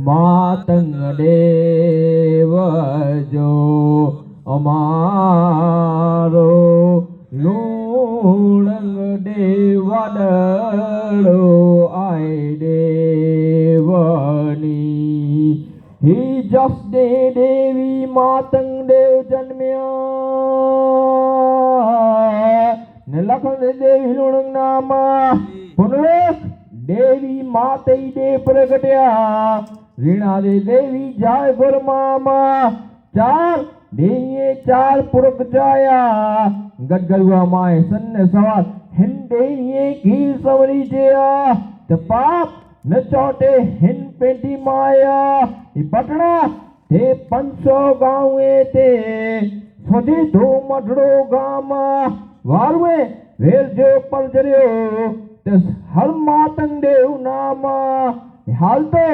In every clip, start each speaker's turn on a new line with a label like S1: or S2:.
S1: માતંગ દેવ જો અમારો લુણંગ દેવડો આય દેવની હી જસ દે દેવી માતંગ દેવ જન્મ્યા ને લખન દેવી લુણંગ નામા પુનરેક દેવી માતે દે પ્રગટ્યા રીણા દે દેવી જાય ગુરમામાં ચાર દેવીએ ચાર પુરખ જાયા ગડગડવા માય સન્ને સવાર હિન દેવીએ ઘી સવરી જયા તે પાપ ન ચોટે હિન પેટી માયા એ પટણા તે 500 ગાંવે તે સોજી ધો મઢડો ગામા વારવે વેર જો પરજર્યો તે હર માતંગ દેવ નામા હાલ તો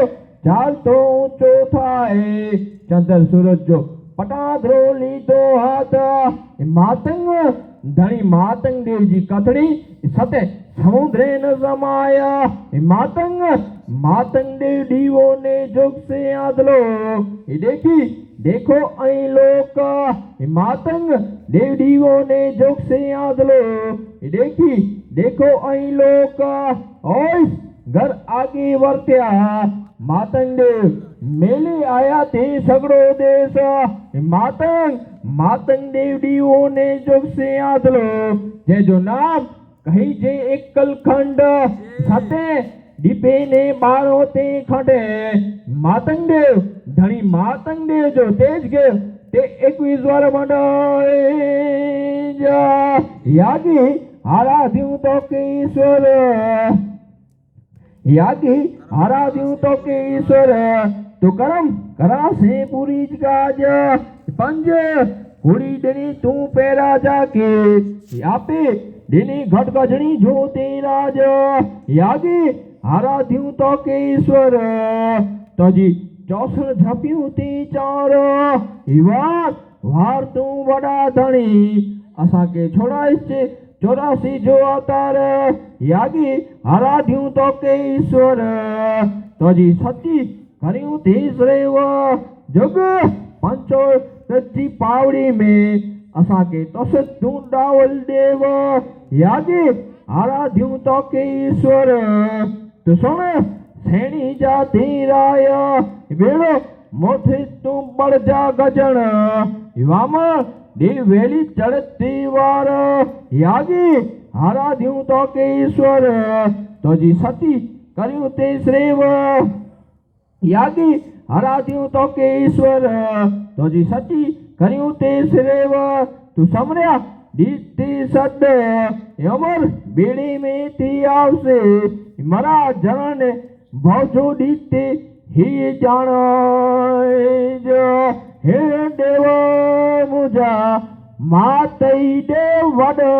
S1: ચાલતો ઊંચો થાય ચંદ્ર સૂરજ જો પટાધરો લીધો હાથ માતંગ ધણી માતંગ દેવજી કથડી સતે સમુદ્રે ન સમાયા માતંગ માતંગ દેવ દીવો ને જોગ સે આદલો એ देखो અહીં લોક માતંગ દેવ દીવો ને જોગ સે આદલો देखो અહીં લોક ઓય ઘર આગે વર્ત્યા માતંગ દેવ મેલે આયા તે સગડો દેશ માતંગ દેવ દીવો ને જોગ સે આદલો જે જો નામ કહી જે એકલ ખંડ સતે દીપે ને બાળો તે ખંડે માતંગ દેવ ધણી માતંગ દેવ જો તેજ ગયો તે 21 વાર મંડાય યાગી આરાધ્યું તો કે ઈશ્વર યાગી આરાધ્યું તો કે ઈશ્વર તો કરમ કરાશે પૂરી જ કાજ પંજ ઘોડી દેની તું પેરા જાકે આપે દેની ઘટ ગજણી જો તે રાજ યાગી આરાધ્યું તો કે ઈશ્વર તજી 64 ઝાપ્યું તે ચાર વાર તું વડા ધણી असा के छोड़ाइसे 84 जो अवतार यागी आराध्यूं तो के ईश्वर तजी सच्ची करियूं तीसरेव जग पंचो सच्ची पावड़ी में असा के तोसत तू डावल देव यागी आराध्यूं तो के ईश्वर तो सुन सेणी जाती राय वेलो मोथे तू बड़ जा गजन वामा देव वेली चढ़ती वार यागी आराध्यूं तो के ईश्वर तजी सती करियूं ते श्रेव यागी आराध्यूं तो के ईश्वर तजी सती करियूं ते श्रेव तू समर्या दीती सद अमर बेड़ी में थी आवसे मरा जन भौजो दीते ही जान हे देव मुझा मातई देव वडो